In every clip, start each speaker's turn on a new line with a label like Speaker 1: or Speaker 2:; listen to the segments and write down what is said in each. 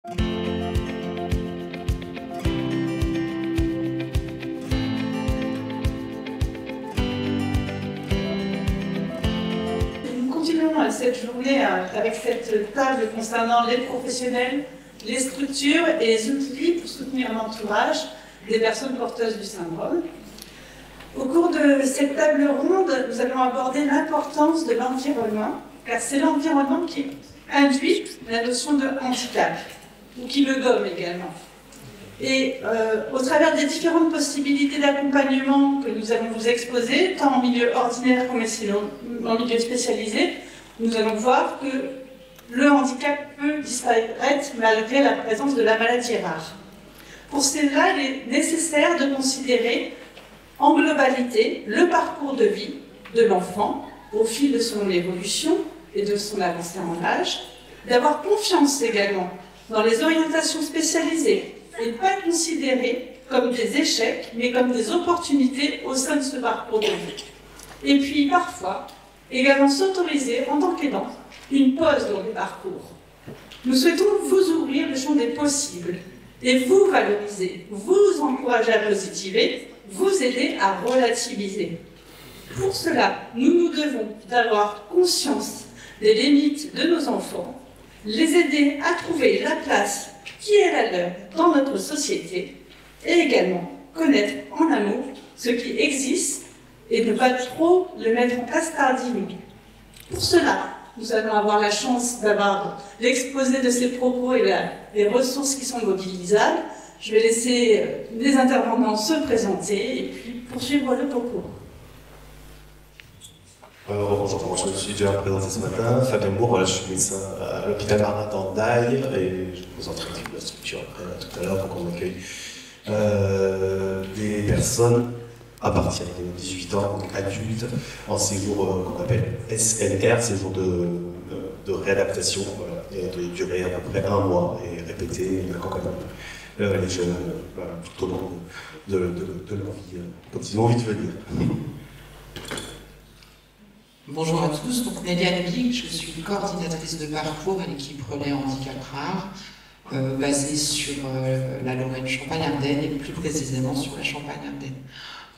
Speaker 1: Nous continuons cette journée avec cette table concernant les professionnels, les structures et les outils pour soutenir l'entourage des personnes porteuses du syndrome. Au cours de cette table ronde, nous allons aborder l'importance de l'environnement, car c'est l'environnement qui induit la notion de handicap, ou qui le gomme également. Et au travers des différentes possibilités d'accompagnement que nous allons vous exposer, tant en milieu ordinaire qu'en milieu spécialisé, nous allons voir que le handicap peut disparaître malgré la présence de la maladie rare. Pour cela, il est nécessaire de considérer en globalité le parcours de vie de l'enfant au fil de son évolution et de son avancée en âge, d'avoir confiance également dans les orientations spécialisées et ne pas considérer comme des échecs, mais comme des opportunités au sein de ce parcours de vie. Et puis parfois, également s'autoriser en tant qu'aidant une pause dans le parcours. Nous souhaitons vous ouvrir le champ des possibles et vous valoriser, vous encourager à positiver, vous aider à relativiser. Pour cela, nous devons avoir conscience des limites de nos enfants, les aider à trouver la place qui est la leur dans notre société et également connaître en amour ce qui existe et ne pas trop le mettre en place tardivement. Pour cela, nous allons avoir la chance d'avoir l'exposé de ces propos et les ressources qui sont mobilisables. Je vais laisser les intervenants se présenter et puis poursuivre le propos.
Speaker 2: Bonjour, je me suis déjà présenté ce matin. Fabien Bourg, voilà, je suis médecin à l'hôpital Arnaud d'Aille et je vous présenterai la structure après tout à l'heure pour qu'on accueille des personnes à partir de 18 ans, donc adultes, en séjour qu'on appelle SLR, séjour de réadaptation, voilà, et de durer à peu près 1 mois et répéter les jeunes tout au long de leur vie, quand ils ont envie de venir.
Speaker 3: Bonjour à tous, donc Nélia Nabi, je suis coordinatrice de parcours à l'équipe Relais Handicap Rare, basée sur la Lorraine Champagne-Ardenne et plus précisément sur la Champagne-Ardenne.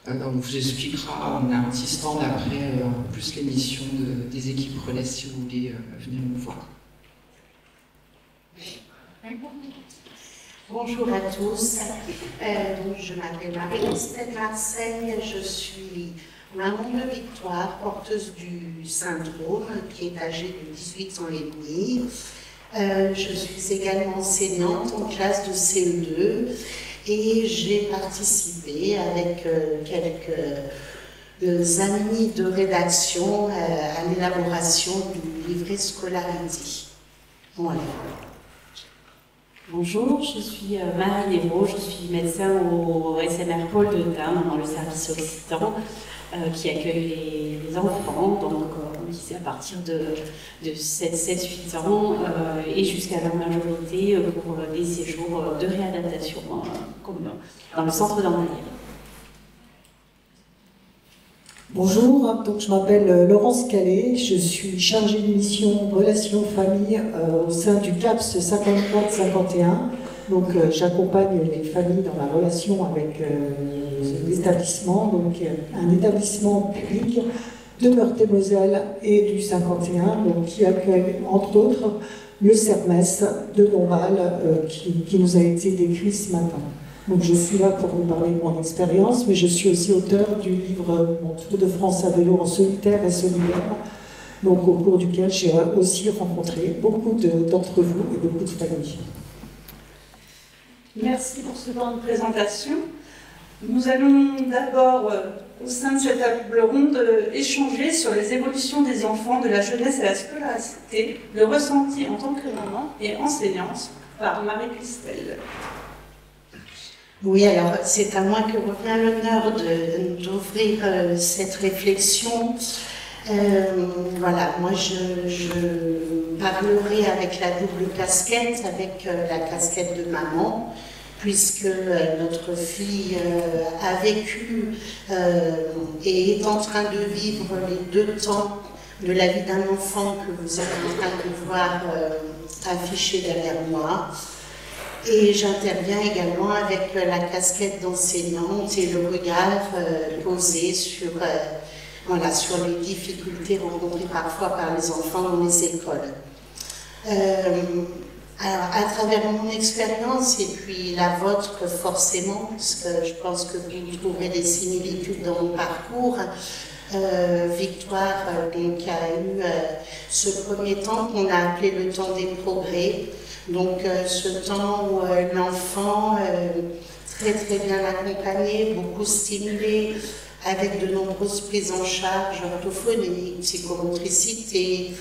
Speaker 3: On vous expliquera, on a un petit stand après plus les missions des équipes Relais si vous voulez venir nous voir.
Speaker 4: Bonjour à tous, je m'appelle Marie-Christelle Marseille, je suis maman de Victoire, porteuse du syndrome, qui est âgée de 18 ans et demi. Je suis également enseignante en classe de CE2 et j'ai participé avec quelques amis de rédaction à l'élaboration du livret Scolarity. Voilà.
Speaker 5: Bonjour, je suis Marie Lévaux, je suis médecin au SMR Pôle de Dames dans le service occitan qui accueille les enfants, donc c'est à partir de 7-8 ans et jusqu'à leur majorité pour des séjours de réadaptation comme dans le centre d'André.
Speaker 6: Bonjour, donc je m'appelle Laurence Calais, je suis chargée de mission Relations Famille au sein du CAPS 54-51. Donc j'accompagne les familles dans la relation avec l'établissement, donc un établissement public de Meurthe-et-Moselle et du 51, donc, qui accueille entre autres le CERMES de Dombasle qui nous a été décrit ce matin. Donc je suis là pour vous parler de mon expérience, mais je suis aussi auteur du livre Mon Tour de France à vélo en solitaire et solidaire, donc au cours duquel j'ai aussi rencontré beaucoup d'entre vous et beaucoup de familles.
Speaker 1: Merci pour ce temps de présentation. Nous allons d'abord, au sein de cette table ronde, échanger sur les évolutions des enfants, de la jeunesse et la scolarité, le ressenti en tant que maman et enseignante par Marie-Christelle.
Speaker 4: Oui, alors c'est à moi que revient l'honneur d'ouvrir cette réflexion. Voilà, moi je parlerai avec la double casquette, avec la casquette de maman, puisque notre fille a vécu et est en train de vivre les 2 temps de la vie d'un enfant que vous êtes en train de voir affiché derrière moi. Et j'interviens également avec la casquette d'enseignante et le regard posé sur, voilà, sur les difficultés rencontrées parfois par les enfants dans les écoles. Alors, à travers mon expérience et puis la vôtre forcément, parce que je pense que vous trouverez des similitudes dans mon parcours, Victoire donc, a eu ce premier temps qu'on a appelé le temps des progrès. Donc ce temps où l'enfant, très très bien accompagné, beaucoup stimulé, avec de nombreuses prises en charge orthophoniques, psychomotricité,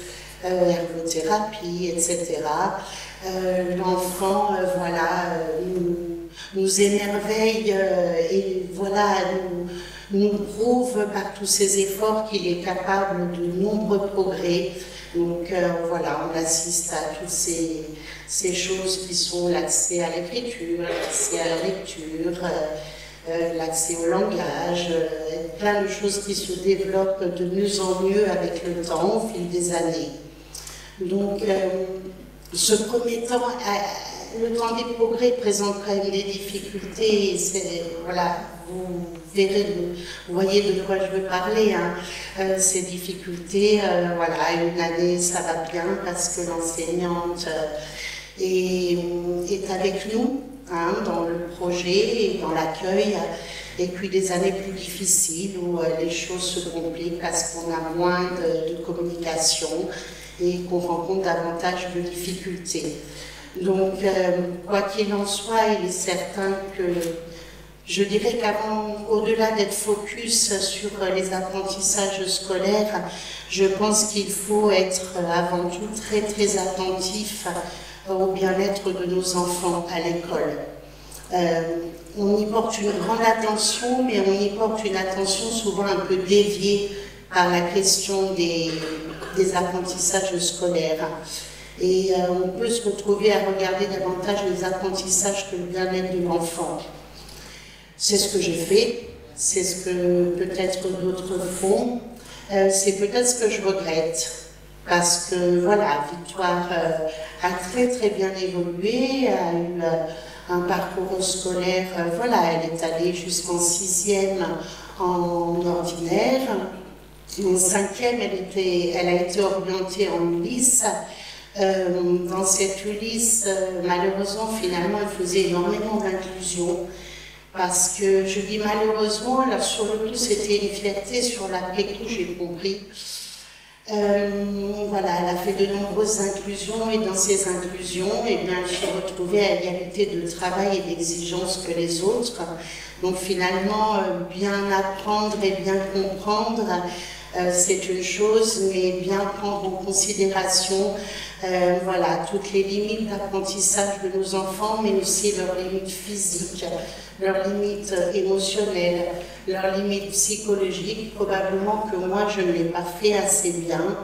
Speaker 4: ergothérapie, etc. L'enfant, voilà, nous émerveille et voilà, nous prouve par tous ses efforts qu'il est capable de nombreux progrès. Donc voilà, on assiste à toutes ces choses qui sont l'accès à l'écriture, l'accès à la lecture, l'accès au langage, plein de choses qui se développent de mieux en mieux avec le temps, au fil des années. Donc ce premier temps, le temps des progrès présente quand même des difficultés, voilà, vous verrez, vous voyez de quoi je veux parler, hein. Ces difficultés, voilà, une année ça va bien parce que l'enseignante est avec nous, hein, dans le projet et dans l'accueil, et puis des années plus difficiles où les choses se compliquent parce qu'on a moins de communication et qu'on rencontre davantage de difficultés. Donc, quoi qu'il en soit, il est certain que je dirais qu'avant, au-delà d'être focus sur les apprentissages scolaires, je pense qu'il faut être avant tout très très attentif au bien-être de nos enfants à l'école. On y porte une grande attention, mais on y porte une attention souvent un peu déviée par la question des apprentissages scolaires. Et on peut se retrouver à regarder davantage les apprentissages que le bien-être de l'enfant. C'est ce que j'ai fait, c'est ce que peut-être d'autres font, c'est peut-être ce que je regrette. Parce que voilà, Victoire a très très bien évolué, a eu un parcours scolaire, voilà, elle est allée jusqu'en 6e en ordinaire. En 5e, elle a été orientée en Ulysse. Dans cette Ulysse, malheureusement, finalement, elle faisait énormément d'inclusion. Parce que, je dis malheureusement, alors sur le coup, c'était une fierté, sur l'après-coup, j'ai compris. Voilà, elle a fait de nombreuses inclusions, et dans ces inclusions, eh bien, elle se retrouvait à égalité de travail et d'exigence que les autres. Donc finalement, bien apprendre et bien comprendre, c'est une chose, mais bien prendre en considération voilà, toutes les limites d'apprentissage de nos enfants, mais aussi leurs limites physiques, leurs limites émotionnelles, leurs limites psychologiques. Probablement que moi, je ne l'ai pas fait assez bien.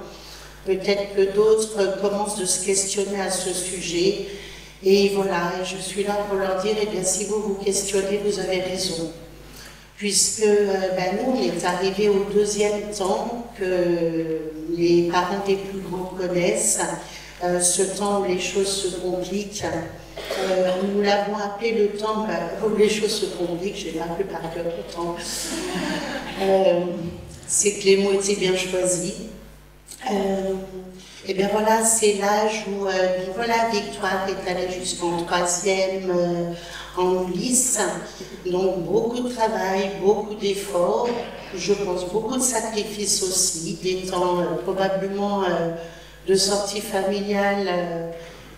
Speaker 4: Peut-être que d'autres commencent de se questionner à ce sujet. Et voilà, je suis là pour leur dire, eh bien, si vous vous questionnez, vous avez raison. Puisque nous, on est arrivé au 2e temps que les parents des plus grands connaissent, ce temps où les choses se compliquent. Nous l'avons appelé le temps où les choses se compliquent, je l'ai appelé par cœur le temps. C'est que les mots étaient bien choisis. Et bien voilà, c'est l'âge où voilà, Victoire est allée jusqu'en 3e en Ulysse. Donc beaucoup de travail, beaucoup d'efforts, je pense beaucoup de sacrifices aussi, des temps probablement de sorties familiales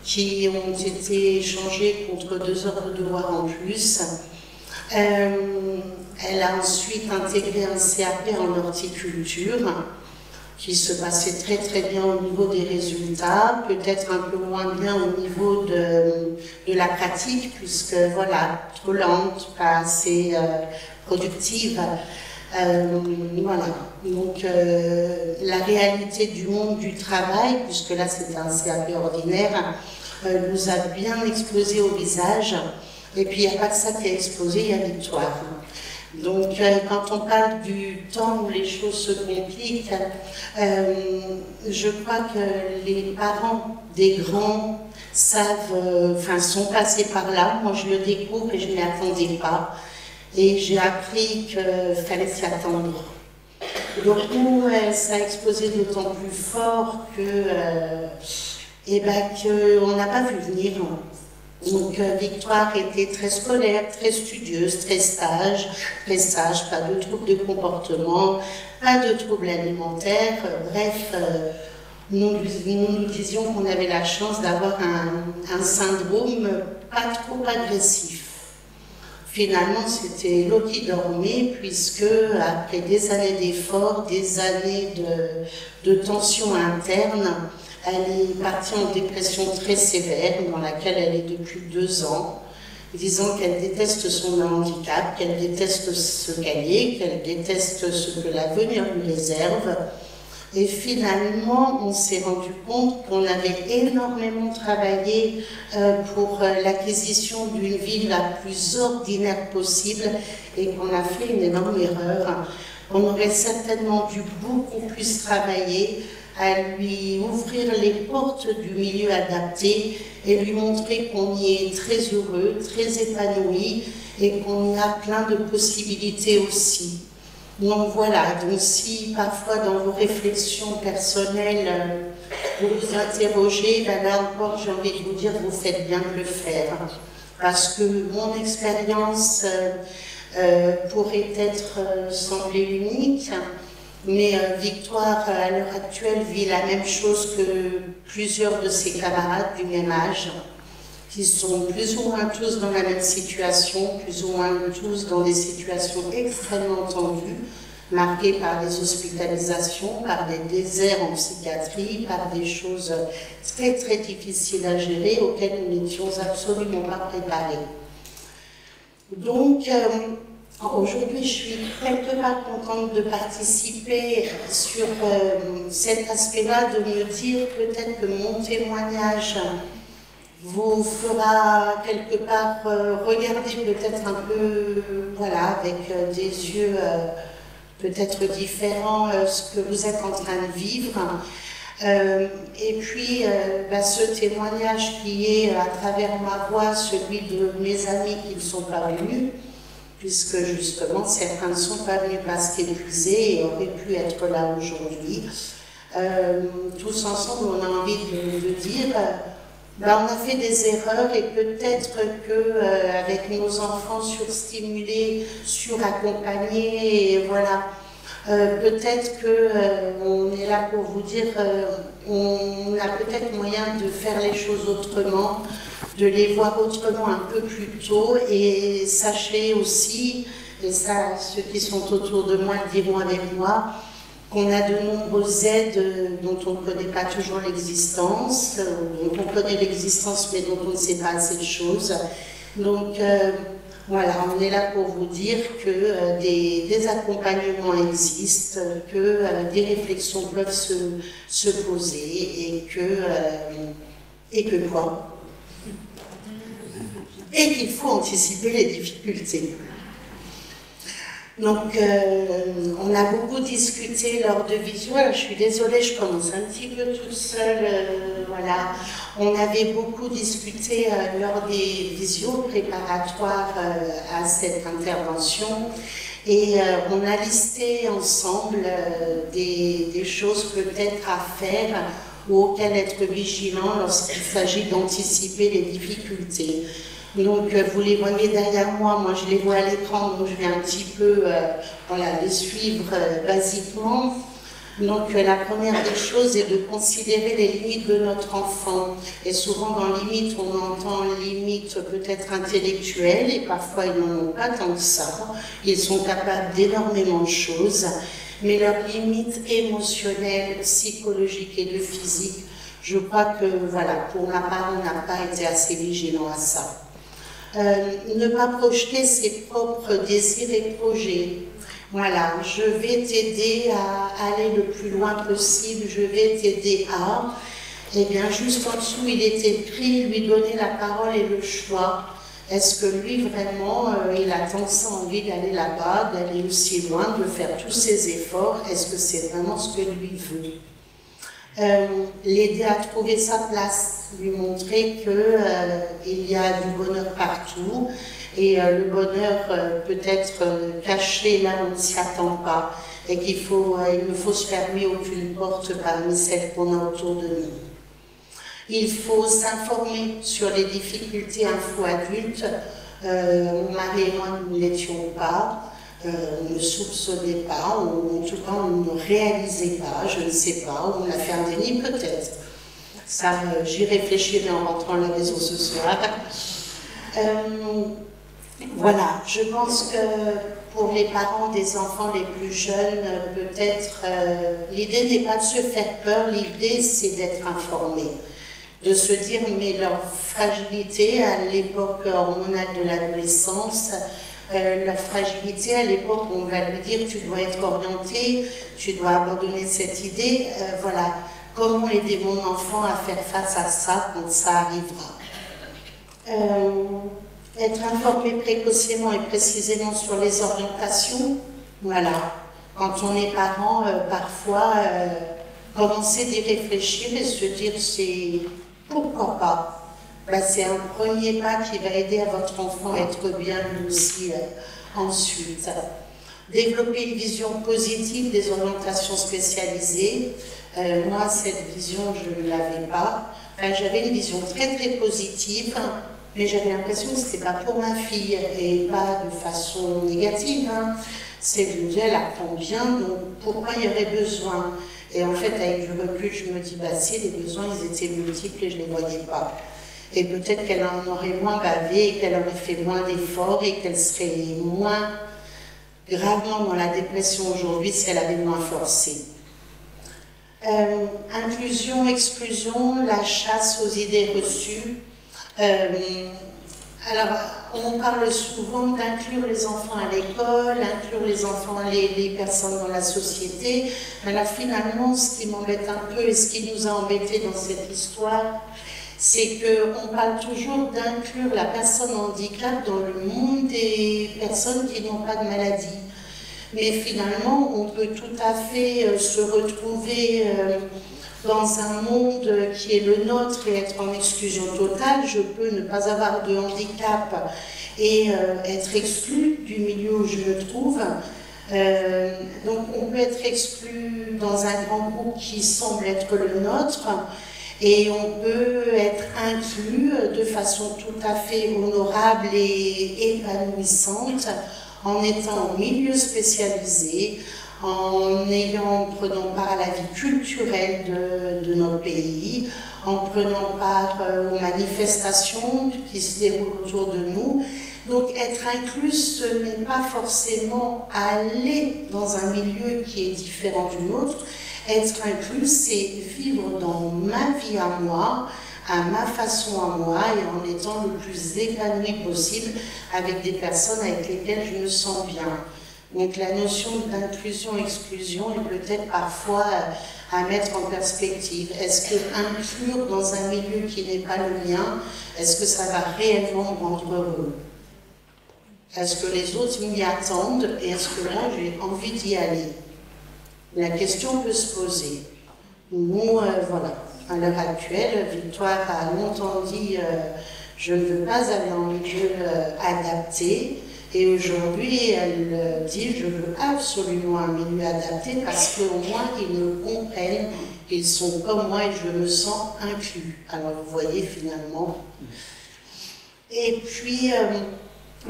Speaker 4: qui ont été échangés contre 2 heures de devoir en plus. Elle a ensuite intégré un CAP en horticulture, qui se passait très très bien au niveau des résultats, peut-être un peu moins bien au niveau de la pratique, puisque voilà, trop lente, pas assez productive. Voilà, donc la réalité du monde du travail, puisque là c'est un CAP ordinaire, nous a bien explosé au visage, et puis il n'y a pas que ça qui a explosé, il y a Victoire. Donc, quand on parle du temps où les choses se compliquent, je crois que les parents des grands sont passés par là. Moi, je le découvre et je ne m'y attendais pas. Et j'ai appris qu'il fallait s'y attendre. Donc, nous, ça a explosé d'autant plus fort qu'on n'a pas vu venir. Donc, Victoire était très scolaire, très studieuse, très sage, pas de troubles de comportement, pas de troubles alimentaires. Bref, nous disions qu'on avait la chance d'avoir un syndrome pas trop agressif. Finalement, c'était l'eau qui dormait, puisque après des années d'efforts, des années de tension interne, elle est partie en dépression très sévère, dans laquelle elle est depuis 2 ans, disant qu'elle déteste son handicap, qu'elle déteste ce qu'elle est, qu'elle déteste ce que l'avenir lui réserve. Et finalement, on s'est rendu compte qu'on avait énormément travaillé pour l'acquisition d'une vie la plus ordinaire possible et qu'on a fait une énorme erreur. On aurait certainement dû beaucoup plus travailler à lui ouvrir les portes du milieu adapté et lui montrer qu'on y est très heureux, très épanoui et qu'on y a plein de possibilités aussi. Donc voilà, donc si parfois dans vos réflexions personnelles vous vous interrogez, ben là encore j'ai envie de vous dire, vous faites bien de le faire. Parce que mon expérience pourrait être semblée unique, mais Victoire à l'heure actuelle vit la même chose que plusieurs de ses camarades du même âge, qui sont plus ou moins tous dans la même situation, plus ou moins tous dans des situations extrêmement tendues, marquées par des hospitalisations, par des déserts en psychiatrie, par des choses très très difficiles à gérer, auxquelles nous n'étions absolument pas préparés. Donc, aujourd'hui, je suis quelque part contente de participer sur cet aspect-là, de me dire peut-être que mon témoignage vous fera quelque part regarder peut-être un peu, voilà, avec des yeux peut-être différents ce que vous êtes en train de vivre. Et puis, ce témoignage qui est à travers ma voix, celui de mes amis qui ne sont pas venus, puisque justement certains ne sont pas venus parce qu'épuisés et auraient pu être là aujourd'hui. Tous ensemble, on a envie de dire... on a fait des erreurs et peut-être qu'avec nos enfants surstimulés, suraccompagnés, et voilà, peut-être qu'on est là pour vous dire, on a peut-être moyen de faire les choses autrement, de les voir autrement un peu plus tôt, et sachez aussi, et ça, ceux qui sont autour de moi le diront avec moi, qu'on a de nombreuses aides dont on ne connaît pas toujours l'existence, dont on connaît l'existence mais dont on ne sait pas assez de choses. Donc voilà, on est là pour vous dire que des accompagnements existent, que des réflexions peuvent se poser et que quoi ? Et qu'il faut anticiper les difficultés. Donc, on a beaucoup discuté lors de visio. Alors, je suis désolée, je commence un petit peu toute seule. Voilà. On avait beaucoup discuté lors des visios préparatoires à cette intervention. Et on a listé ensemble des choses peut-être à faire ou auxquelles être vigilant lorsqu'il s'agit d'anticiper les difficultés. Donc, vous les voyez derrière moi, moi je les vois à l'écran, donc je vais un petit peu les suivre basiquement. Donc, la première des choses est de considérer les limites de notre enfant. Et souvent, dans limite, on entend limite peut-être intellectuelle, et parfois ils n'en ont pas tant que ça. Ils sont capables d'énormément de choses, mais leurs limites émotionnelles, psychologiques et de physique, je crois que, voilà, pour ma part, on n'a pas été assez vigilant à ça. Ne pas projeter ses propres désirs et projets. Voilà, je vais t'aider à aller le plus loin possible, je vais t'aider à... Eh bien, juste en dessous, il est écrit, lui donner la parole et le choix. Est-ce que lui, vraiment, il a tant ça envie d'aller là-bas, d'aller aussi loin, de faire tous ses efforts? Est-ce que c'est vraiment ce que lui veut? l'aider à trouver sa place, lui montrer qu'il y a du bonheur partout et le bonheur peut être caché là où on ne s'y attend pas et qu'il ne faut se fermer aucune porte parmi celles qu'on a autour de nous. Il faut s'informer sur les difficultés info-adultes. Mon mari et moi, nous ne l'étions pas. On ne soupçonnait pas, ou en tout cas on ne réalisait pas, je ne sais pas, on a fait un déni peut-être. Ça, j'y réfléchirai en rentrant à la maison ce soir. Voilà, je pense que pour les parents des enfants les plus jeunes, peut-être, l'idée n'est pas de se faire peur, l'idée c'est d'être informé. De se dire, mais leur fragilité à l'époque hormonale de l'adolescence, leur fragilité à l'époque où on va lui dire tu dois être orienté, tu dois abandonner cette idée, voilà, comment aider mon enfant à faire face à ça quand ça arrivera. Être informé précocement et précisément sur les orientations, voilà, quand on est parent, parfois commencer d'y réfléchir et se dire c'est pourquoi pas. Ben, c'est un premier pas qui va aider à votre enfant à être bien lui aussi ensuite. Développer une vision positive des orientations spécialisées. Moi, cette vision, je ne l'avais pas. Enfin, j'avais une vision très très positive, mais j'avais l'impression que ce n'était pas pour ma fille, et pas de façon négative. Hein. C'est que je me disais, elle apprend bien, donc pourquoi il y aurait besoin? Et en fait, avec du recul, je me dis, bah si, les besoins, ils étaient multiples et je ne les voyais pas. Et peut-être qu'elle en aurait moins bavé, qu'elle aurait fait moins d'efforts et qu'elle serait moins gravement dans la dépression aujourd'hui si elle avait moins forcé. Inclusion, exclusion, la chasse aux idées reçues. Alors, on parle souvent d'inclure les enfants à l'école, inclure les enfants, les personnes dans la société. Alors finalement, ce qui m'embête un peu et ce qui nous a embêtés dans cette histoire, c'est qu'on parle toujours d'inclure la personne en handicap dans le monde des personnes qui n'ont pas de maladie. Mais finalement, on peut tout à fait se retrouver dans un monde qui est le nôtre et être en exclusion totale. Je peux ne pas avoir de handicap et être exclu du milieu où je me trouve. Donc on peut être exclu dans un grand groupe qui semble être le nôtre. Et on peut être inclus de façon tout à fait honorable et épanouissante en étant en milieu spécialisé, en prenant part à la vie culturelle de nos pays, en prenant part aux manifestations qui se déroulent autour de nous. Donc être inclus, ce n'est pas forcément aller dans un milieu qui est différent du nôtre. Être inclus, c'est vivre dans ma vie à moi, à ma façon à moi, et en étant le plus épanoui possible avec des personnes avec lesquelles je me sens bien. Donc la notion d'inclusion-exclusion est peut-être parfois à mettre en perspective. Est-ce que inclure dans un milieu qui n'est pas le mien, est-ce que ça va réellement me rendre heureux? Est-ce que les autres m'y attendent et est-ce que moi j'ai envie d'y aller? La question peut se poser. Nous, voilà, à l'heure actuelle, Victoire a longtemps dit je ne veux pas aller en milieu adapté. Et aujourd'hui, elle dit je veux absolument un milieu adapté parce qu'au moins ils me comprennent, ils sont comme moi et je me sens inclus. Alors vous voyez finalement. Et puis,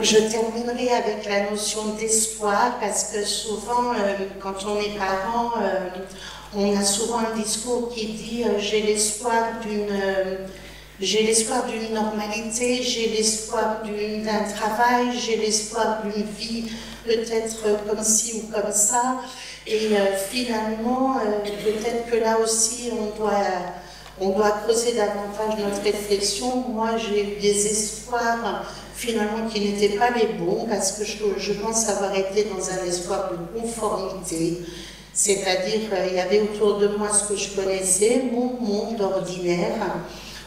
Speaker 4: je terminerai avec la notion d'espoir parce que souvent, quand on est parent, on a souvent un discours qui dit j'ai l'espoir d'une normalité, j'ai l'espoir d'un travail, j'ai l'espoir d'une vie peut-être comme ci ou comme ça. Et finalement, peut-être que là aussi, on doit creuser davantage notre réflexion. Moi, j'ai eu des espoirs finalement qui n'étaient pas les bons parce que je pense avoir été dans un espoir de conformité. C'est-à-dire, il y avait autour de moi ce que je connaissais, mon monde ordinaire.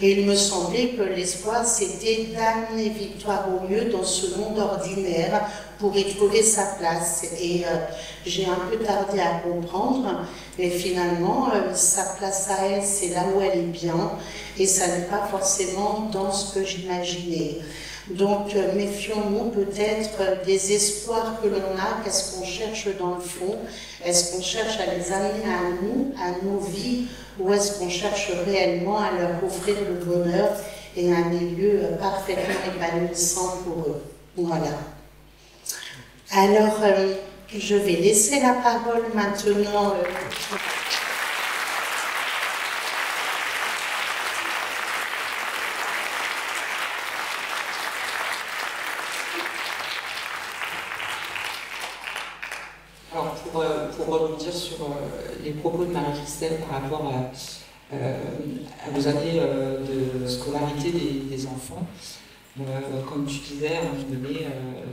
Speaker 4: Et il me semblait que l'espoir, c'était d'amener Victoire au mieux dans ce monde ordinaire pour y trouver sa place. Et j'ai un peu tardé à comprendre, mais finalement, sa place à elle, c'est là où elle est bien, et ça n'est pas forcément dans ce que j'imaginais. Donc, méfions-nous peut-être des espoirs que l'on a, qu'est-ce qu'on cherche dans le fond? Est-ce qu'on cherche à les amener à nous, à nos vies, ou est-ce qu'on cherche réellement à leur offrir le bonheur et un milieu parfaitement épanouissant pour eux? Voilà. Alors, je vais laisser la parole maintenant.
Speaker 3: Alors, pour rebondir sur les propos de Marie-Christelle par rapport à vos années de scolarité des enfants, comme tu disais, à un moment donné,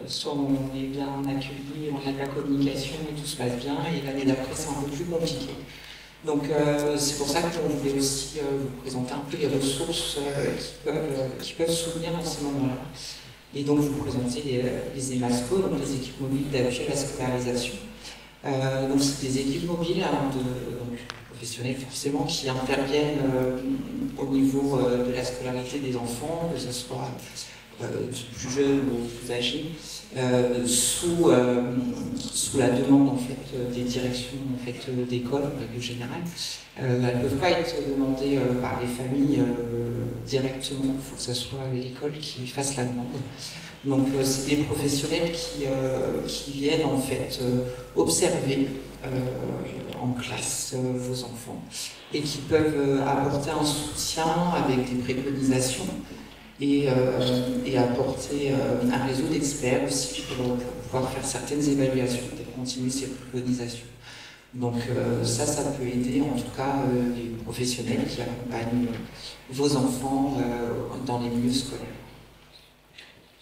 Speaker 3: soit on est bien accueilli, on a de la communication et tout se passe bien, et l'année d'après c'est un peu plus compliqué. Donc c'est pour ça qu'on voulait aussi vous présenter un peu les ressources qui peuvent soutenir à ce moment-là. Et donc vous présenter les EMASCO, donc les équipes mobiles d'appui à la scolarisation. Donc c'est des équipes mobiles donc, professionnelles forcément qui interviennent au niveau de la scolarité des enfants, que ce soit plus jeunes ou plus âgés, sous la demande en fait, des directions en fait, d'école en règle générale. Elles ne peuvent pas être demandées par les familles directement, il faut que ce soit l'école qui fasse la demande. Donc c'est des professionnels qui viennent en fait observer en classe vos enfants et qui peuvent apporter un soutien avec des préconisations et apporter un réseau d'experts aussi pour pouvoir faire certaines évaluations et continuer ces préconisations. Donc ça peut aider en tout cas les professionnels qui accompagnent vos enfants dans les milieux scolaires.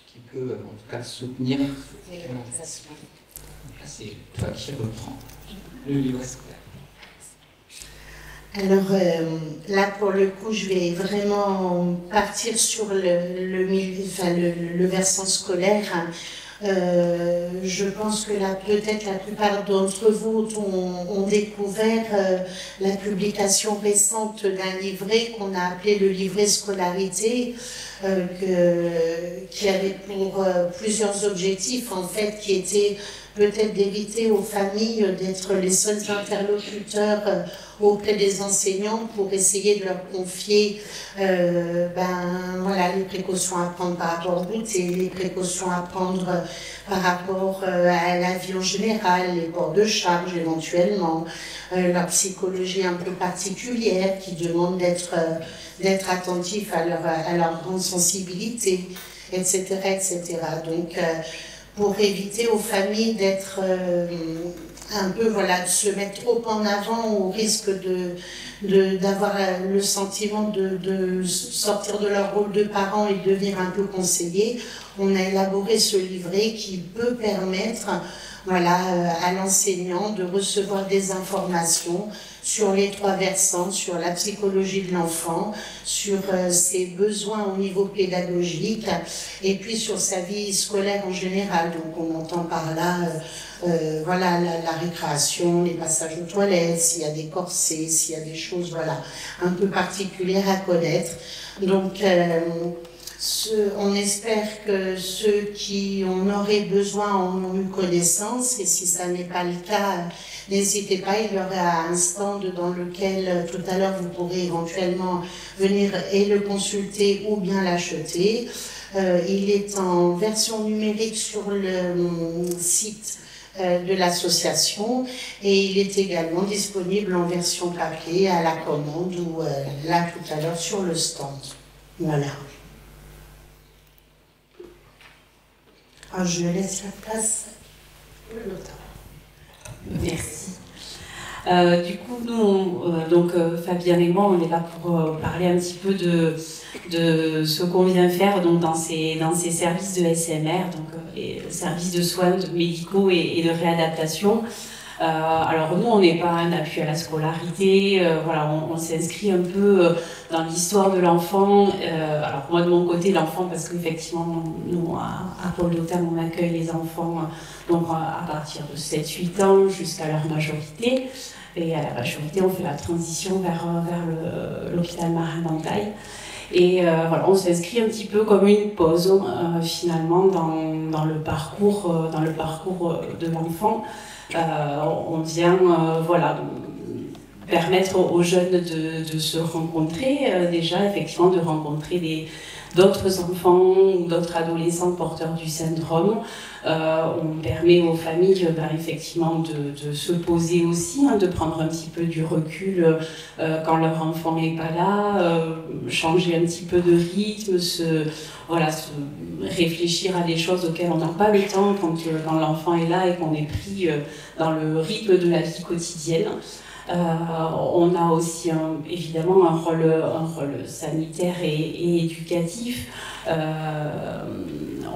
Speaker 3: Qui peut en tout cas soutenir. C'est toi qui reprends le livre scolaire.
Speaker 4: Alors là, pour le coup, je vais vraiment partir sur le versant scolaire. Je pense que là, peut-être la plupart d'entre vous ont découvert la publication récente d'un livret qu'on a appelé le livret scolarité, qui avait pour plusieurs objectifs, en fait, qui étaient peut-être d'éviter aux familles d'être les seuls interlocuteurs auprès des enseignants pour essayer de leur confier voilà, les précautions à prendre par rapport au goûter, les précautions à prendre par rapport à la vie en général, les ports de charge éventuellement, leur psychologie un peu particulière qui demande d'être attentif à leur grande sensibilité, etc. etc. Donc, pour éviter aux familles d'être un peu, voilà, de se mettre trop en avant au risque d'avoir le sentiment de sortir de leur rôle de parent et de devenir un peu conseiller, on a élaboré ce livret qui peut permettre, voilà, à l'enseignant de recevoir des informations sur les trois versants, sur la psychologie de l'enfant, sur ses besoins au niveau pédagogique, et puis sur sa vie scolaire en général. Donc on entend par là voilà, la récréation, les passages aux toilettes, s'il y a des corsets, s'il y a des choses, voilà, un peu particulières à connaître. Donc on espère que ceux qui en auraient besoin en ont eu connaissance, et si ça n'est pas le cas, n'hésitez pas, il y aura un stand dans lequel tout à l'heure vous pourrez éventuellement venir et le consulter ou bien l'acheter. Il est en version numérique sur le site de l'association, et il est également disponible en version papier à la commande ou là tout à l'heure sur le stand. Voilà. Alors, je laisse la place à l'auteur.
Speaker 5: Merci. Du coup, nous, Fabien et moi, on est là pour parler un petit peu de ce qu'on vient faire donc, dans ces services de SMR, donc les services de soins médicaux et de réadaptation. Alors nous, on n'est pas un appui à la scolarité, voilà, on s'inscrit un peu dans l'histoire de l'enfant. Alors moi de mon côté, l'enfant, parce qu'effectivement, nous, à Pôle d'Autun, on accueille les enfants donc, à partir de 7-8 ans jusqu'à leur majorité. Et à la majorité, on fait la transition vers l'hôpital Marin d'Antaille. Et voilà, on s'inscrit un petit peu comme une pause finalement dans le parcours de l'enfant. On vient voilà, permettre aux jeunes de se rencontrer, déjà effectivement de rencontrer d'autres enfants ou d'autres adolescents porteurs du syndrome. On permet aux familles effectivement de se poser aussi, de prendre un petit peu du recul quand leur enfant n'est pas là, changer un petit peu de rythme, voilà, réfléchir à des choses auxquelles on n'a pas le temps quand l'enfant est là et qu'on est pris dans le rythme de la vie quotidienne. On a aussi évidemment un rôle sanitaire et éducatif.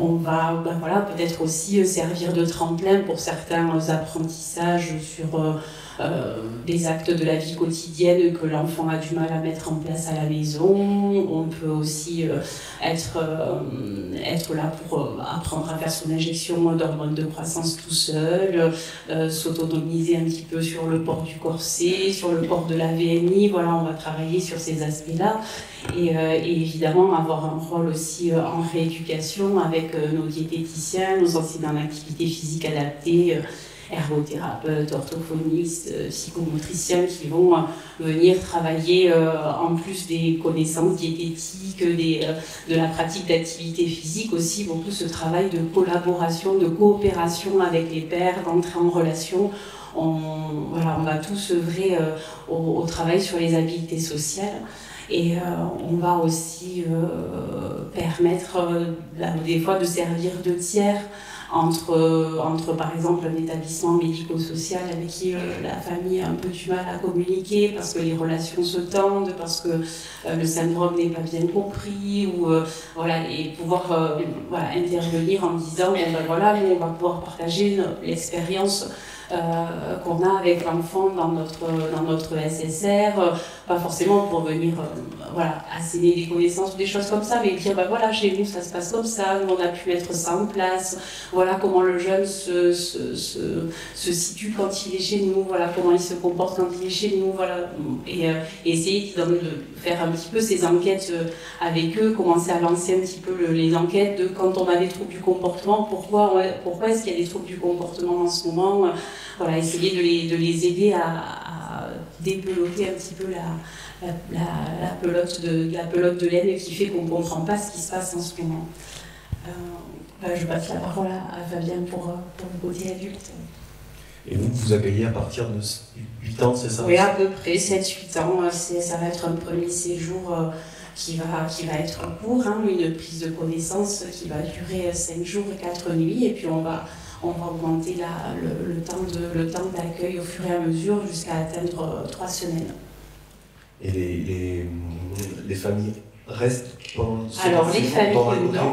Speaker 5: On va voilà, peut-être aussi servir de tremplin pour certains apprentissages sur des actes de la vie quotidienne que l'enfant a du mal à mettre en place à la maison. On peut aussi être là pour apprendre à faire son injection d'hormones de croissance tout seul, s'autonomiser un petit peu sur le port du corset, sur le port de la VMI. Voilà, on va travailler sur ces aspects-là. Et évidemment avoir un rôle aussi en rééducation avec nos diététiciens, nos enseignants d'activité physique adaptée, ergothérapeutes, orthophonistes, psychomotriciens qui vont venir travailler en plus des connaissances diététiques, de la pratique d'activité physique aussi, beaucoup ce travail de collaboration, de coopération avec les pairs, d'entrer en relation. Voilà, on va tous œuvrer au travail sur les habiletés sociales. Et on va aussi permettre des fois de servir de tiers entre par exemple un établissement médico-social avec qui la famille a un peu du mal à communiquer parce que les relations se tendent, parce que le syndrome n'est pas bien compris, ou voilà, et pouvoir voilà, intervenir en disant voilà, nous on va pouvoir partager l'expérience qu'on a avec l'enfant dans notre SSR, pas forcément pour venir voilà, asséner des connaissances ou des choses comme ça, mais dire voilà, chez nous ça se passe comme ça, nous on a pu mettre ça en place, voilà comment le jeune se situe quand il est chez nous, voilà comment il se comporte quand il est chez nous, voilà, et essayer de faire un petit peu ces enquêtes avec eux, commencer à lancer un petit peu les enquêtes de quand on a des troubles du comportement, pourquoi est-ce qu'il y a des troubles du comportement en ce moment, voilà, essayer de les aider à dépeloter un petit peu la pelote de laine qui fait qu'on ne comprend pas ce qui se passe en ce moment. Je passe la parole à Fabien pour le côté adulte.
Speaker 2: Et vous accueillez à partir de 8 ans, c'est ça?
Speaker 5: Oui, à peu près 7-8 ans. Ça va être un premier séjour qui va être court, une prise de connaissance qui va durer 5 jours et 4 nuits, et puis on va augmenter le temps d'accueil au fur et à mesure jusqu'à atteindre 3 semaines.
Speaker 2: Et les familles restent pendant
Speaker 5: Alors les familles, non.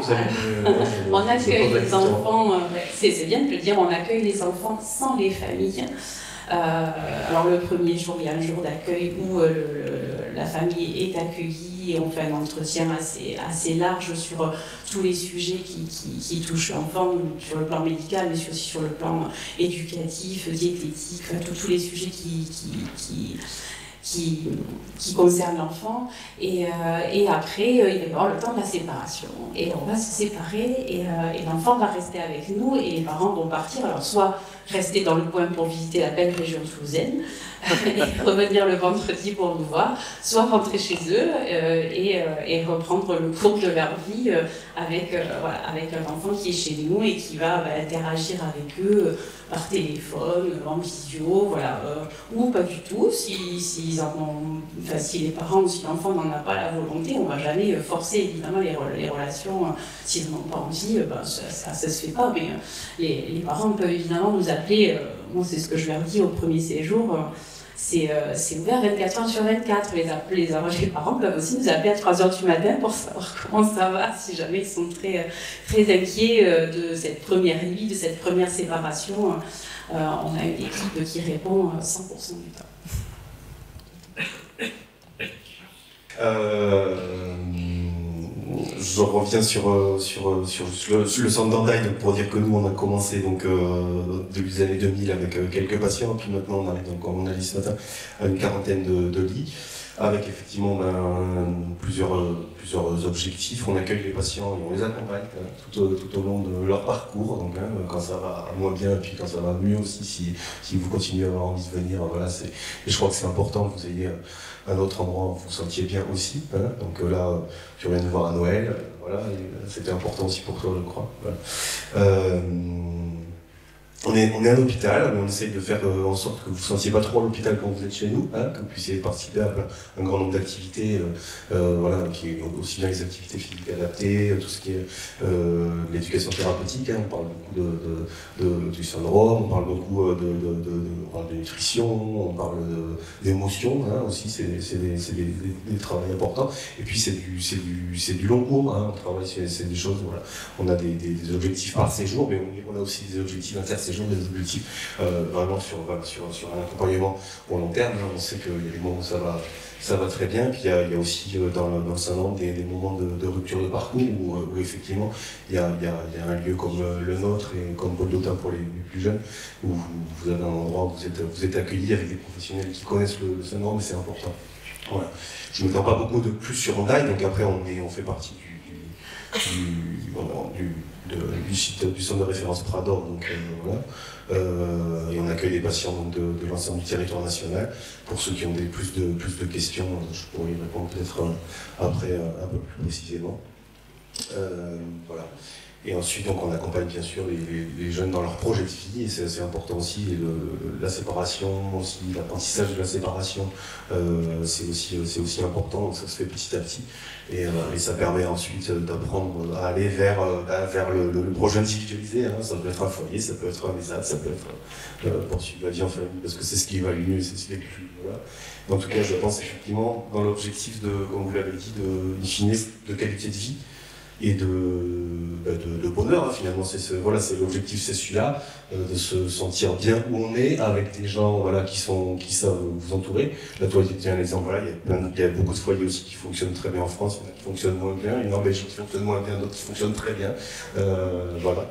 Speaker 5: On accueille les enfants, c'est bien de le dire, on accueille les enfants sans les familles. Alors le premier jour, il y a un jour d'accueil où la famille est accueillie et on fait un entretien assez large sur tous les sujets qui touchent l'enfant, sur le plan médical, mais aussi sur le plan éducatif, diététique, tous les sujets qui concernent l'enfant. Et après, il va y avoir le temps de la séparation. Et on va se séparer et l'enfant va rester avec nous et les parents vont partir. Alors soit rester dans le coin pour visiter la belle région toulousaine et revenir le vendredi pour nous voir, soit rentrer chez eux et reprendre le cours de leur vie avec un enfant qui est chez nous et qui va interagir avec eux par téléphone, en visio, voilà, ou pas du tout. Si les parents ou si l'enfant n'en a pas la volonté, on ne va jamais forcer évidemment les relations. S'ils n'en ont pas envie, ça se fait pas. Mais les parents peuvent évidemment nous appeler. Moi, c'est ce que je leur dis au premier séjour. c'est ouvert 24h/24. Les parents peuvent aussi nous appeler à 3h du matin pour savoir comment ça va, si jamais ils sont très, très inquiets de cette première vie, de cette première séparation. On a une équipe qui répond 100% du temps.
Speaker 2: Je reviens sur le centre d'Andaï pour dire que nous on a commencé donc début des années 2000 avec quelques patients, puis maintenant on arrive donc, comme on a dit ce matin, à une quarantaine de lits, avec effectivement plusieurs objectifs. On accueille les patients et on les accompagne tout au long de leur parcours, donc quand ça va moins bien et puis quand ça va mieux aussi, si vous continuez à avoir envie de venir, voilà, et je crois que c'est important que vous ayez un autre endroit où vous vous sentiez bien aussi. Donc là, tu viens de voir à Noël, voilà, c'était important aussi pour toi, je crois. Voilà. On est un hôpital, mais on essaye de faire en sorte que vous ne vous sentiez pas trop à l'hôpital quand vous êtes chez nous, que vous puissiez participer à un grand nombre d'activités, voilà, qui est aussi bien les activités physiques adaptées, tout ce qui est l'éducation thérapeutique, on parle beaucoup du syndrome, on parle beaucoup on parle de nutrition, on parle d'émotions, aussi, c'est des travaux importants, et puis c'est du long cours, on travaille, c'est des choses, voilà. On a des objectifs par séjour, mais on a aussi des objectifs inter-séjours, des objectifs vraiment sur un accompagnement au long terme. On sait qu'il y a des moments où ça va très bien, puis il y a aussi dans le syndrome des moments de rupture de parcours où effectivement il y a un lieu comme le nôtre et comme Pôle d'Autun pour les plus jeunes, où vous avez un endroit où vous êtes accueillis avec des professionnels qui connaissent le syndrome, et c'est important. Voilà. Je ne me pas beaucoup de plus sur Andaï, donc après on fait partie du site du centre de référence Prador, donc voilà. Et on accueille des patients donc, de l'ensemble du territoire national. Pour ceux qui ont plus de questions, je pourrais y répondre peut-être après un peu plus précisément. Voilà. Et ensuite, donc, on accompagne bien sûr les jeunes dans leur projet de vie, et c'est assez important aussi, la séparation, aussi l'apprentissage de la séparation, c'est aussi important, donc ça se fait petit à petit, et ça permet ensuite d'apprendre à aller vers le projet individualisé, ça peut être un foyer, ça peut être un ESAT, ça peut être poursuivre la vie en famille, parce que c'est ce qui va le mieux, c'est ce qui est le plus... Voilà. En tout cas, je pense effectivement dans l'objectif comme vous l'avez dit, de qualité de vie, et de bonheur, finalement, c'est l'objectif, c'est celui-là, de se sentir bien où on est, avec des gens qui savent vous entourer. Là, toi, tu tiens un exemple, voilà, il y a beaucoup de foyers aussi qui fonctionnent très bien en France, il y en a qui fonctionnent moins bien, il y en a en Belgique qui fonctionnent moins bien, d'autres qui fonctionnent très bien, voilà.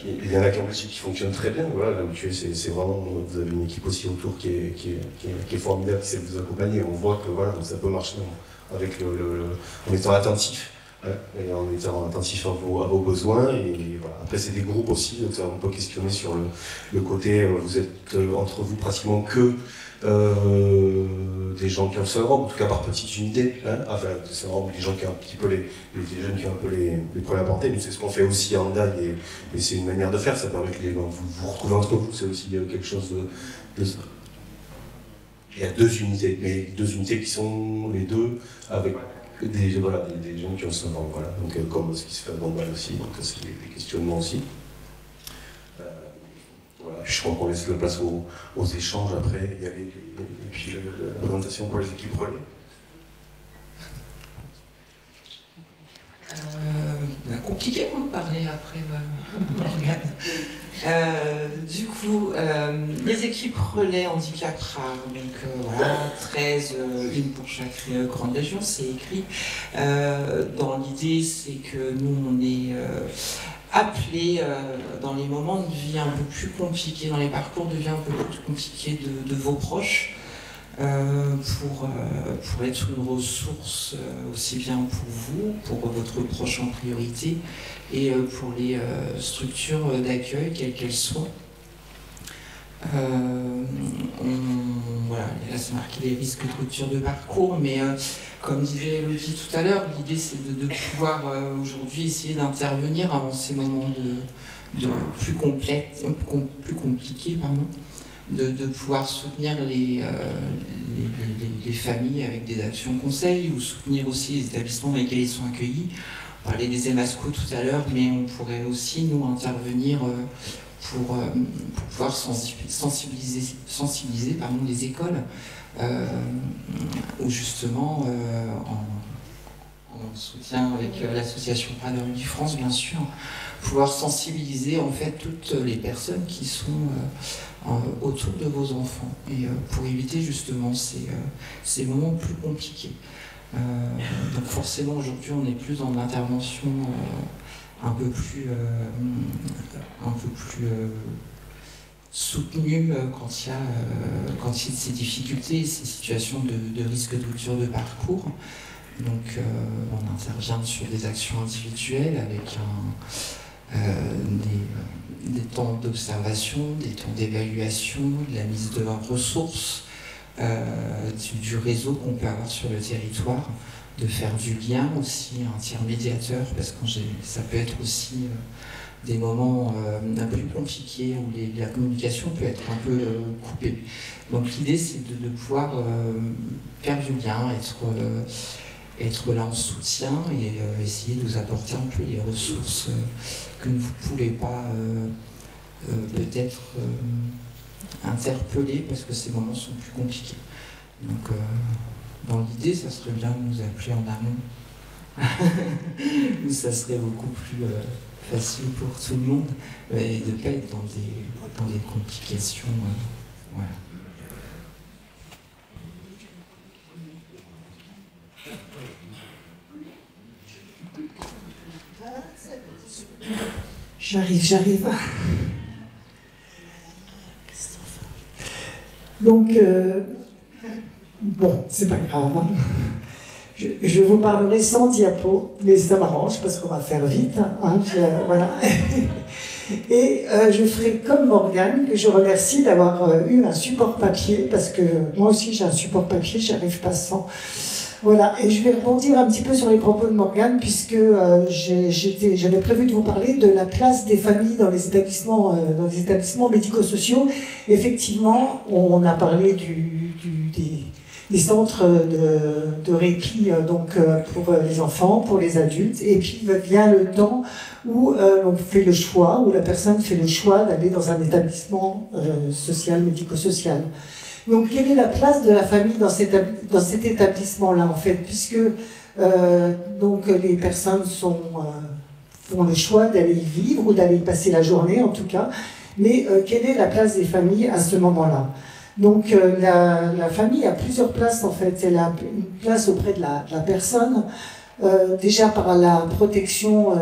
Speaker 2: Il y en a qui en Belgique qui fonctionnent très bien, voilà, là où tu es, c'est vraiment, vous avez une équipe aussi autour qui est formidable, qui sait vous accompagner, on voit que voilà, donc ça peut marcher avec en étant attentif. Et en étant attentif à vos besoins, et voilà. Après c'est des groupes aussi, donc on peut questionner sur le côté, vous êtes entre vous pratiquement que des gens qui ont le syndrome, en tout cas par petite unité, enfin le syndrome, des gens qui ont un petit peu les jeunes qui ont un peu les problèmes à porter, nous c'est ce qu'on fait aussi à Andaï, et c'est une manière de faire, ça permet que vous retrouvez entre vous, c'est aussi quelque chose de ça. Il y a deux unités, mais deux unités qui sont les deux avec des gens qui ont ce syndrome, voilà. Donc comme ce qui se fait à Bombay aussi, donc c'est des questionnements aussi. Voilà. Je crois qu'on laisse la place aux échanges après, et puis la présentation pour les équipes relais.
Speaker 3: Compliqué pour me parler après, Morgane. Du coup, les équipes relais handicap rare, donc voilà, 13, une pour chaque grande région, c'est écrit. Dans l'idée, c'est que nous, on est appelés dans les moments de vie un peu plus compliqués, dans les parcours de vie un peu plus compliqués de vos proches, pour être une ressource aussi bien pour vous, pour votre proche en priorité, et pour les structures d'accueil, quelles qu'elles soient. Voilà, là c'est marqué les risques de rupture de parcours, mais comme disait Elodie tout à l'heure, l'idée c'est de pouvoir aujourd'hui essayer d'intervenir avant ces moments plus compliqués, de pouvoir soutenir les familles avec des actions conseils, ou soutenir aussi les établissements dans lesquels ils sont accueillis. On parlait des EMASCO tout à l'heure, mais on pourrait aussi nous intervenir pour pouvoir sensibiliser les écoles, où justement, en soutien avec l'association Bras de Rugby France, bien sûr, pouvoir sensibiliser en fait toutes les personnes qui sont autour de vos enfants, et pour éviter justement ces moments plus compliqués. Donc forcément aujourd'hui on est plus dans l'intervention un peu plus soutenue quand il y a ces difficultés, ces situations de risque de rupture de parcours. Donc on intervient sur des actions individuelles avec des temps d'observation, des temps d'évaluation, de la mise de ressources, du réseau qu'on peut avoir sur le territoire, de faire du lien aussi, un tiers médiateur, parce que ça peut être aussi des moments un peu plus compliqués où la communication peut être un peu coupée. Donc l'idée c'est de pouvoir faire du lien, être là en soutien et essayer de vous apporter un peu les ressources que vous ne pouvez pas peut-être interpeller parce que ces moments sont plus compliqués. Donc dans l'idée, ça serait bien de nous appeler en amont. Où ça serait beaucoup plus facile pour tout le monde et de ne pas être dans des complications. Voilà.
Speaker 6: J'arrive. Donc, bon, c'est pas grave. Hein. Je vous parlerai sans diapo, mais ça m'arrange parce qu'on va faire vite. Hein, voilà. Et je ferai comme Morgane, que je remercie d'avoir eu un support papier, parce que moi aussi j'ai un support papier, j'arrive pas sans. Voilà, et je vais rebondir un petit peu sur les propos de Morgane, puisque j'avais prévu de vous parler de la place des familles dans les établissements médico-sociaux. Effectivement, on a parlé des centres de répit donc pour les enfants, pour les adultes, et puis vient le temps où on fait le choix, où la personne fait le choix d'aller dans un établissement social, médico-social. Donc, quelle est la place de la famille dans cet établissement-là, en fait, puisque donc les personnes font le choix d'aller y vivre ou d'aller y passer la journée, en tout cas, mais quelle est la place des familles à ce moment-là? Donc, la famille a plusieurs places, en fait. Elle a une place auprès de la personne, déjà par la protection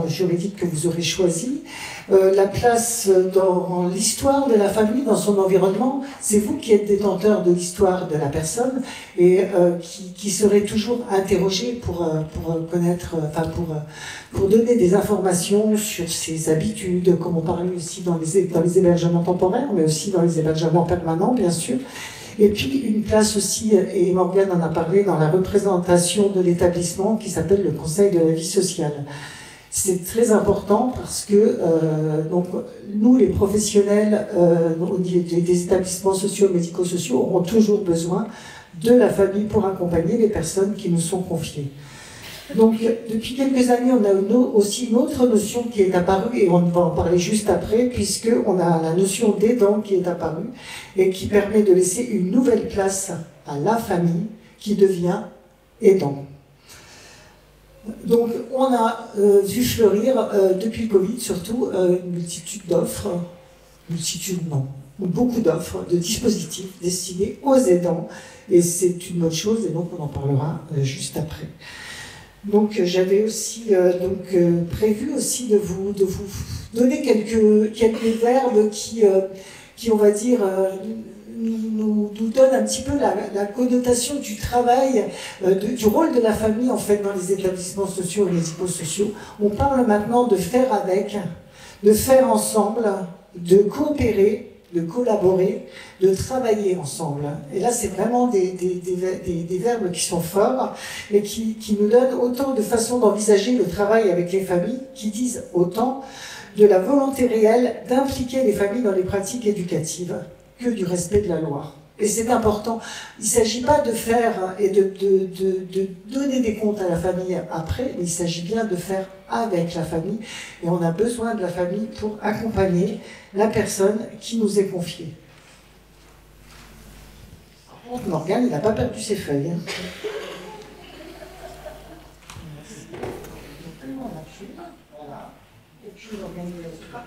Speaker 6: juridique que vous aurez choisie, la place dans l'histoire de la famille, dans son environnement. C'est vous qui êtes détenteur de l'histoire de la personne et qui serez toujours interrogé pour connaître, pour donner des informations sur ses habitudes, comme on parlait aussi dans les hébergements temporaires, mais aussi dans les hébergements permanents, bien sûr. Et puis une place aussi, et Morgane en a parlé, dans la représentation de l'établissement qui s'appelle le Conseil de la vie sociale. C'est très important parce que donc, nous, les professionnels des établissements sociaux, médico-sociaux, auront toujours besoin de la famille pour accompagner les personnes qui nous sont confiées. Donc, depuis quelques années, on a aussi une autre notion qui est apparue, et on va en parler juste après, puisqu'on a la notion d'aidant qui est apparue, et qui permet de laisser une nouvelle place à la famille qui devient aidant. Donc, on a vu fleurir, depuis le Covid surtout, une multitude d'offres, beaucoup d'offres, de dispositifs destinés aux aidants, et c'est une bonne chose, et donc on en parlera juste après. Donc j'avais aussi prévu aussi de vous donner quelques verbes qui on va dire nous donnent un petit peu la connotation du travail, du rôle de la famille en fait dans les établissements sociaux et médico-sociaux. On parle maintenant de faire avec, de faire ensemble, de coopérer, de collaborer, de travailler ensemble. Et là, c'est vraiment des verbes qui sont forts et qui nous donnent autant de façons d'envisager le travail avec les familles, qui disent autant de la volonté réelle d'impliquer les familles dans les pratiques éducatives que du respect de la loi. Et c'est important. Il ne s'agit pas de faire et de donner des comptes à la famille après, mais il s'agit bien de faire avec la famille. Et on a besoin de la famille pour accompagner la personne qui nous est confiée. Par contre, Morgane, il n'a pas perdu ses feuilles. Hein. Voilà. Et puis l'organisation.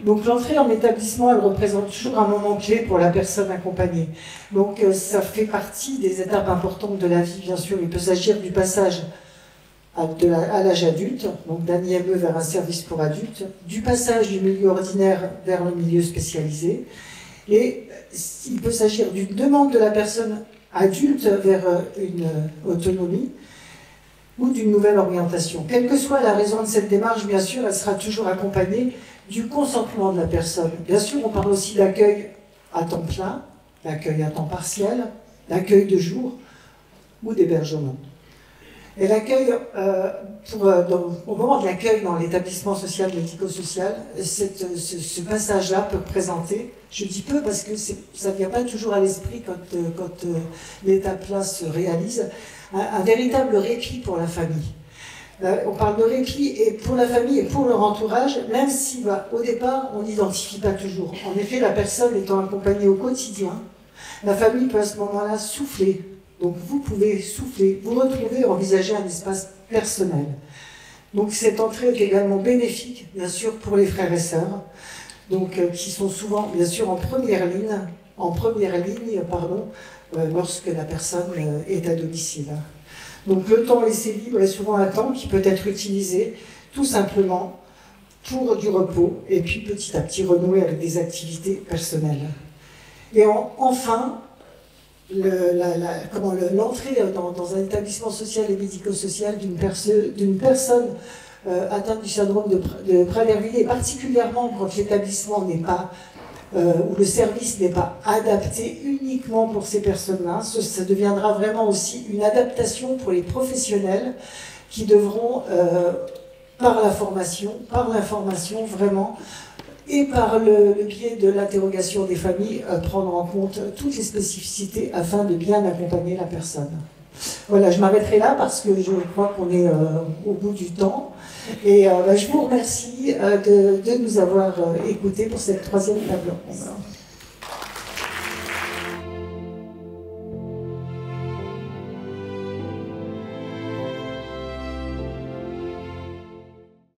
Speaker 6: Donc l'entrée en établissement, elle représente toujours un moment clé pour la personne accompagnée. Donc ça fait partie des étapes importantes de la vie, bien sûr. Il peut s'agir du passage à l'âge adulte, donc d'un IME vers un service pour adultes, du passage du milieu ordinaire vers le milieu spécialisé, et il peut s'agir d'une demande de la personne adulte vers une autonomie, ou d'une nouvelle orientation. Quelle que soit la raison de cette démarche, bien sûr, elle sera toujours accompagnée du consentement de la personne. Bien sûr, on parle aussi d'accueil à temps plein, d'accueil à temps partiel, d'accueil de jour ou d'hébergement. Et l'accueil, au moment de l'accueil dans l'établissement social médico-social, ce passage-là peut présenter, je dis peu parce que ça ne vient pas toujours à l'esprit quand l'étape-là se réalise, un véritable répit pour la famille. On parle de répit et pour la famille et pour leur entourage, même si au départ on n'identifie pas toujours. En effet, la personne étant accompagnée au quotidien, la famille peut à ce moment-là souffler. Donc vous pouvez souffler, vous retrouver, envisager un espace personnel. Donc cette entrée est également bénéfique, bien sûr, pour les frères et sœurs, donc qui sont souvent, bien sûr, en première ligne, lorsque la personne est à domicile. Donc le temps laissé libre est souvent un temps qui peut être utilisé tout simplement pour du repos et puis petit à petit renouer avec des activités personnelles. Et enfin, l'entrée dans un établissement social et médico-social d'une personne atteinte du syndrome de Prader-Willi, et particulièrement quand l'établissement n'est pas, où le service n'est pas adapté uniquement pour ces personnes-là, ça deviendra vraiment aussi une adaptation pour les professionnels qui devront, par l'information vraiment, et par le biais de l'interrogation des familles, prendre en compte toutes les spécificités afin de bien accompagner la personne. Voilà, je m'arrêterai là parce que je crois qu'on est au bout du temps. Et je vous remercie de nous avoir écoutés pour cette troisième table ronde.